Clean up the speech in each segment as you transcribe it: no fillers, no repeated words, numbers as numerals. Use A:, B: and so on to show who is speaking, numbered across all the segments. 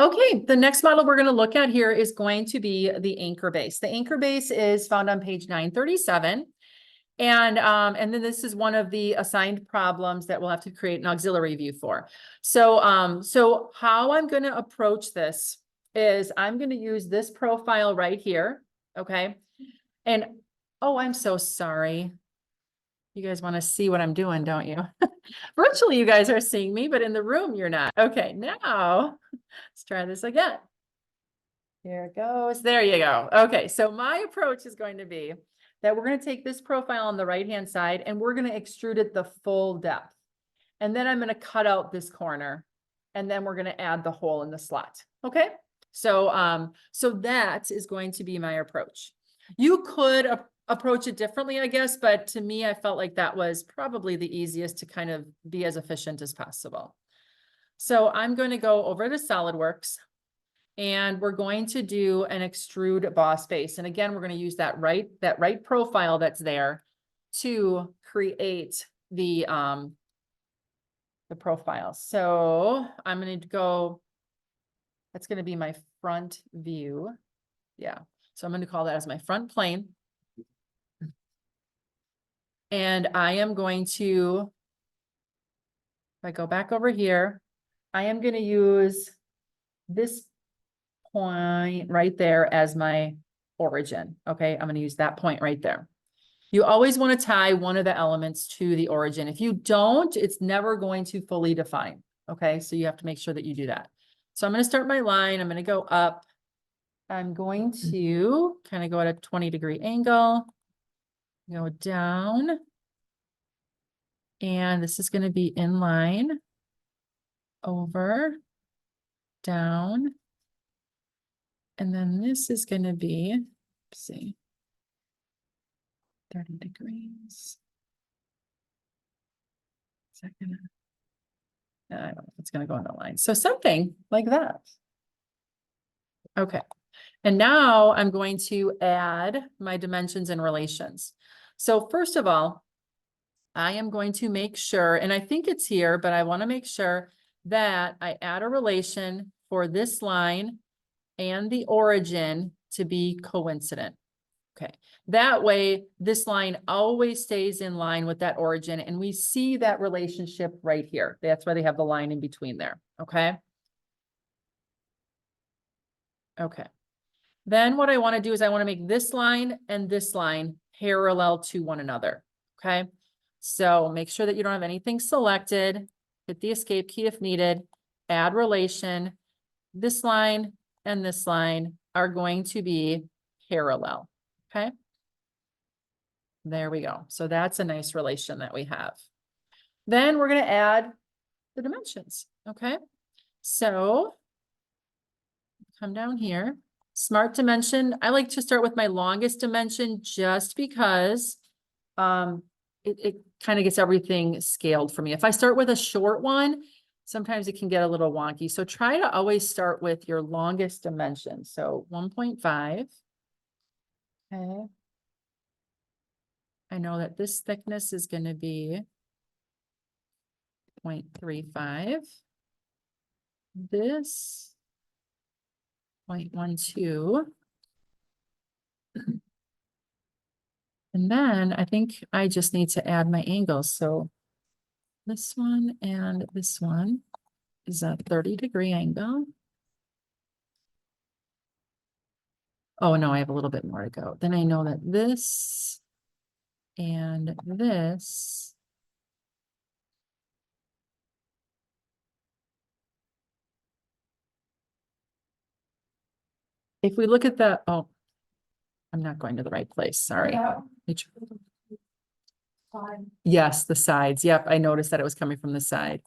A: Okay, the next model we're going to look at here is going to be the AnchorBase. The AnchorBase is found on page 937. And then this is one of the assigned problems that we'll have to create an auxiliary view for. So how I'm going to approach this is I'm going to use this profile right here. Okay. And, oh, I'm so sorry. You guys want to see what I'm doing, don't you? Virtually, you guys are seeing me, but in the room, you're not. Okay, now let's try this again. Here it goes. There you go. Okay, so my approach is going to be that we're going to take this profile on the right-hand side and we're going to extrude it the full depth. And then I'm going to cut out this corner and then we're going to add the hole in the slot. Okay, so that is going to be my approach. You could approach it differently, I guess, but to me, I felt like that was probably the easiest to kind of be as efficient as possible. So I'm going to go over to SolidWorks and we're going to do an extrude boss face. And again, we're going to use that right profile that's there to create the profile. So I'm going to go, that's going to be my front view. Yeah. So I'm going to call that as my front plane. And I am going to, if I go back over here, I am going to use this point right there as my origin. Okay, I'm going to use that point right there. You always want to tie one of the elements to the origin. If you don't, it's never going to fully define. Okay, so you have to make sure that you do that. So I'm going to start my line. I'm going to go up. I'm going to kind of go at a 20-degree angle, go down. And this is going to be in line, over, down. And then this is going to be, let's see, 30 degrees. Is that gonna, I don't know if it's going to go on the line. So something like that. Okay. And now I'm going to add my dimensions and relations. So first of all, I am going to make sure, and I think it's here, but I want to make sure that I add a relation for this line and the origin to be coincident. Okay, that way this line always stays in line with that origin and we see that relationship right here. That's why they have the line in between there. Okay. Okay. Then what I want to do is I want to make this line and this line parallel to one another. Okay. So make sure that you don't have anything selected. Hit the escape key if needed. Add relation. This line and this line are going to be parallel. Okay. There we go. So that's a nice relation that we have. Then we're going to add the dimensions. Okay. So come down here. Smart dimension. I like to start with my longest dimension just because it kind of gets everything scaled for me. If I start with a short one, sometimes it can get a little wonky. So try to always start with your longest dimension. So 1.5. Okay. I know that this thickness is going to be 0.35. This 0.12. And then I think I just need to add my angles. So this one and this one is a 30-degree angle. Oh, no, I have a little bit more to go. Then I know that this and this if we look at the, oh, I'm not going to the right place. Sorry. Yeah. Yes, the sides. Yep, I noticed that it was coming from the side.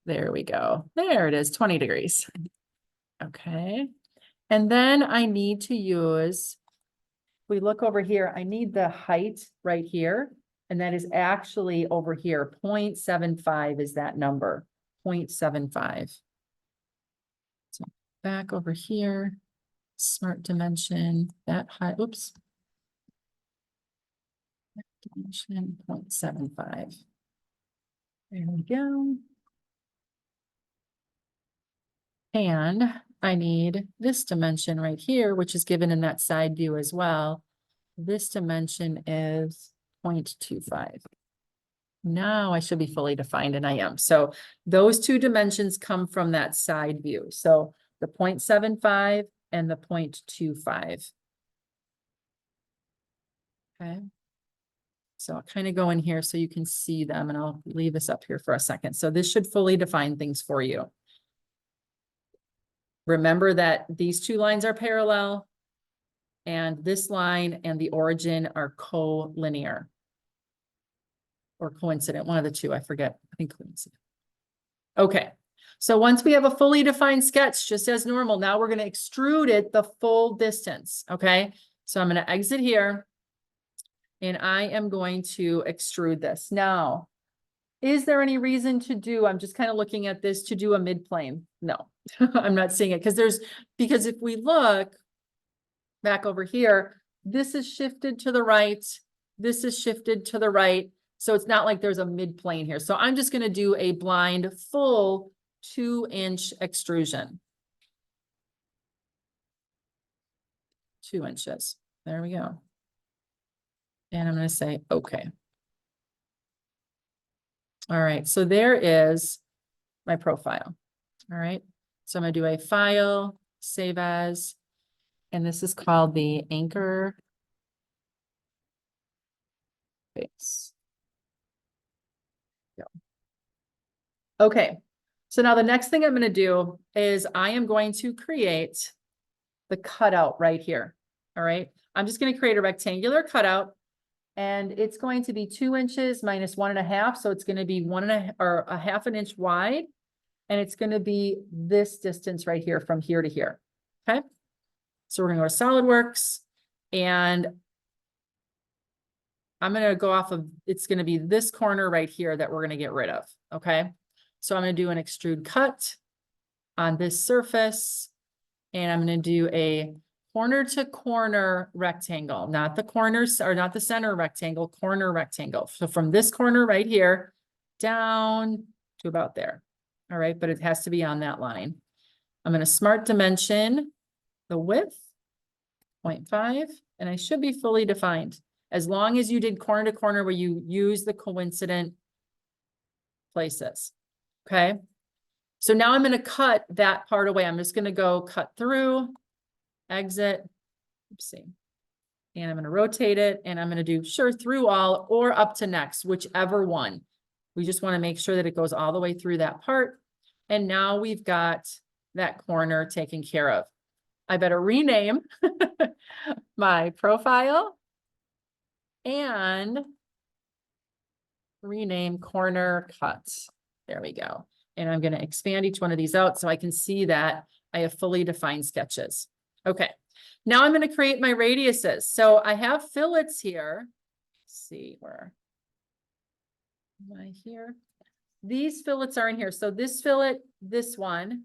A: There we go. There it is, 20 degrees. Okay. And then I need to use, if we look over here, I need the height right here. And that is actually over here. 0.75 is that number. 0.75. So back over here, smart dimension, that height, oops. Dimension 0.75. There we go. And I need this dimension right here, which is given in that side view as well. This dimension is 0.25. Now I should be fully defined, and I am. So those two dimensions come from that side view. So the 0.75 and the 0.25. Okay. So I'll kind of go in here so you can see them, and I'll leave this up here for a second. So this should fully define things for you. Remember that these two lines are parallel, and this line and the origin are collinear. Or coincident, one of the two, I forget, I think coincident. Okay, so once we have a fully defined sketch, just as normal, now we're gonna extrude it the full distance, okay? So I'm gonna exit here, and I am going to extrude this. Now, is there any reason to do, I'm just kind of looking at this, to do a midplane? No, I'm not seeing it, because if we look back over here, this is shifted to the right, this is shifted to the right. So it's not like there's a midplane here. So I'm just going to do a blind full 2-inch extrusion. 2 inches. There we go. And I'm going to say, okay. All right. So there is my profile. All right. So I'm going to do a file, save as, and this is called the AnchorBase. Okay, so now the next thing I'm going to do is I am going to create the cutout right here. All right, I'm just going to create a rectangular cutout, and it's going to be 2 inches minus 1.5. So it's going to be 1.5 or a half an inch wide, and it's going to be this distance right here from here to here. Okay, so we're going to go to SolidWorks, and I'm going to go off of, it's going to be this corner right here that we're going to get rid of. Okay. So I'm going to do an extrude cut on this surface, and I'm going to do a corner to corner rectangle, not the corners or not the center rectangle, corner rectangle. So from this corner right here down to about there. All right. But it has to be on that line. I'm going to smart dimension the width 0.5, and I should be fully defined as long as you did corner to corner where you use the coincident places. Okay, so now I'm going to cut that part away. I'm just going to go cut through, exit, oopsie, and I'm going to rotate it, and I'm going to do sure through all or up to next, whichever one. We just want to make sure that it goes all the way through that part. And now we've got that corner taken care of. I better rename my profile and rename corner cut. There we go. And I'm going to expand each one of these out so I can see that I have fully defined sketches. Okay. Now I'm going to create my radiuses. So I have fillets here. Let's see, where am I here? These fillets are in here. So this fillet, this one,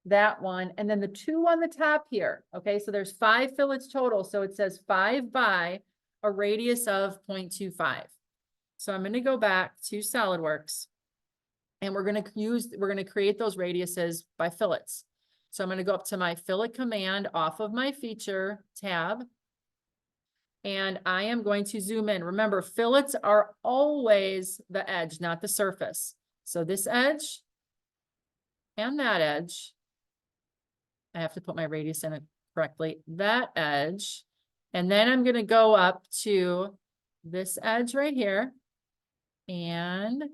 A: that one, and then the two on the top here. Okay. So there's 5 fillets total. So it says 5 by a radius of 0.25. So I'm going to go back to SolidWorks, and we're going to create those radiuses by fillets. So I'm going to go up to my fillet command off of my feature tab, and I am going to zoom in. Remember, fillets are always the edge, not the surface. So this edge and that edge, I have to put my radius in it correctly, that edge, and then I'm going to go up to this edge right here and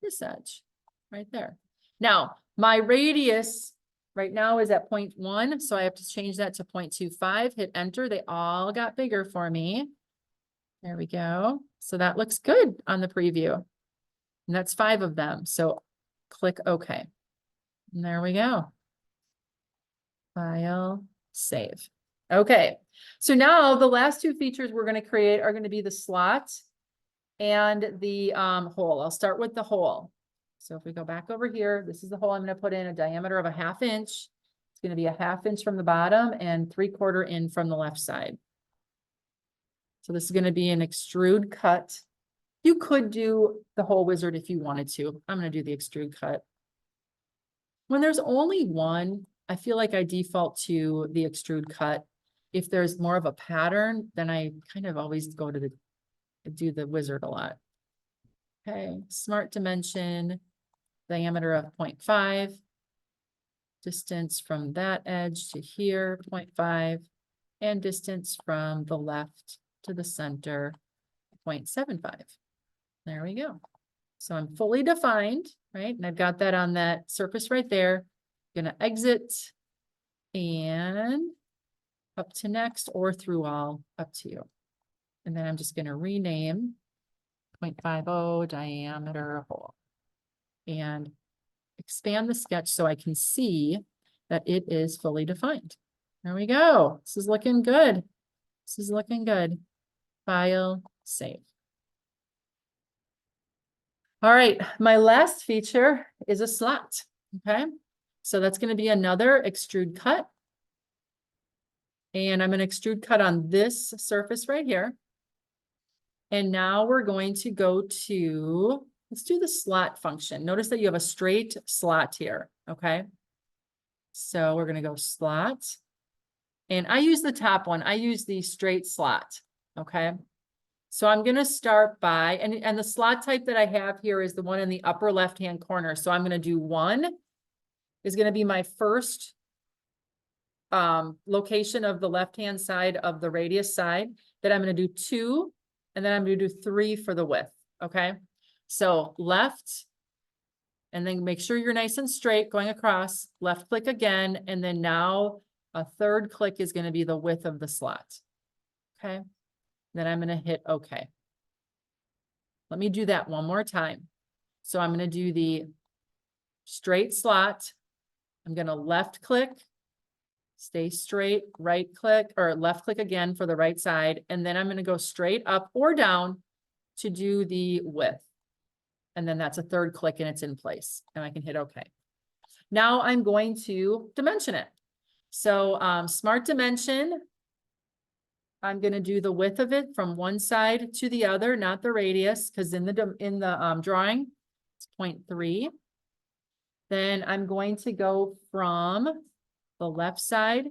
A: this edge right there. Now, my radius right now is at 0.1, so I have to change that to 0.25, hit enter. They all got bigger for me. There we go. So that looks good on the preview. And that's 5 of them. So click OK. And there we go. File, save. Okay. So now the last 2 features we're going to create are going to be the slot and the hole. I'll start with the hole. So if we go back over here, this is the hole I'm going to put in, a diameter of a 1/2 inch. It's going to be a 1/2 inch from the bottom and 3/4 in from the left side. So this is going to be an extrude cut. You could do the hole wizard if you wanted to. I'm going to do the extrude cut. When there's only one, I feel like I default to the extrude cut. If there's more of a pattern, then I kind of always go to do the wizard a lot. Okay, smart dimension, diameter of 0.5. Distance from that edge to here, 0.5. And distance from the left to the center, 0.75. There we go. So I'm fully defined, right? And I've got that on that surface right there. Gonna exit and up to next or through all, up to you. And then I'm just gonna rename 0.50 diameter hole and expand the sketch so I can see that it is fully defined. There we go. This is looking good. This is looking good. File, save. All right, my last feature is a slot, okay? So that's gonna be another extrude cut. And I'm gonna extrude cut on this surface right here. And now we're going to go to, let's do the slot function. Notice that you have a straight slot here, okay? So we're gonna go slot. And I use the top one, I use the straight slot, okay? So I'm gonna start by, and the slot type that I have here is the one in the upper left-hand corner. So I'm gonna do 1 is gonna be my first location of the left-hand side of the radius side. Then I'm gonna do 2, and then I'm gonna do 3 for the width, okay? So left, and then make sure you're nice and straight going across, left click again, and then now a third click is gonna be the width of the slot, okay? Then I'm gonna hit OK. Let me do that one more time. So I'm gonna do the straight slot. I'm gonna left click, stay straight, right click, or left click again for the right side. And then I'm gonna go straight up or down to do the width. And then that's a third click and it's in place. And I can hit OK. Now I'm going to dimension it. So smart dimension, I'm gonna do the width of it from one side to the other, not the radius, because in the drawing, it's 0.3. Then I'm going to go from the left side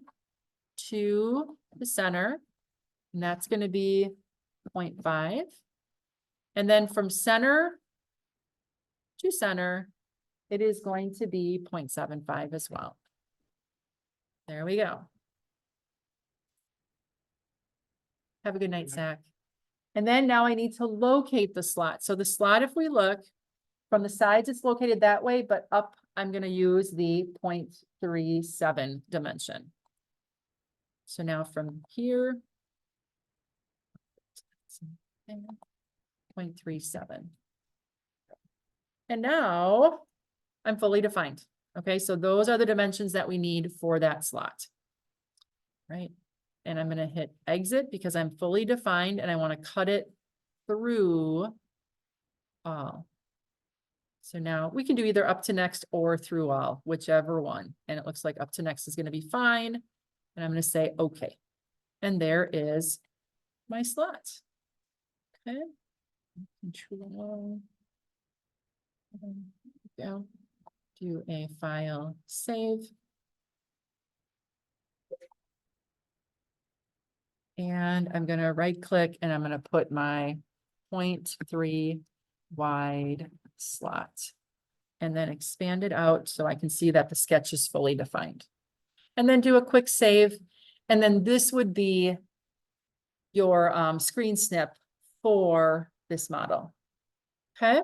A: to the center, and that's gonna be 0.5. And then from center to center, it is going to be 0.75 as well. There we go. Have a good night, Zach. And then now I need to locate the slot. So the slot, if we look from the sides, it's located that way, but up, I'm going to use the 0.37 dimension. So now from here, 0.37. And now I'm fully defined. Okay, so those are the dimensions that we need for that slot, right? And I'm going to hit exit because I'm fully defined and I want to cut it through all. So now we can do either up to next or through all, whichever one. And it looks like up to next is going to be fine. And I'm going to say okay. And there is my slot. Okay. Control. Go. Do a file save. And I'm going to right click and I'm going to put my 0.3 wide slot and then expand it out so I can see that the sketch is fully defined. And then do a quick save. And then this would be your screen snip for this model. Okay.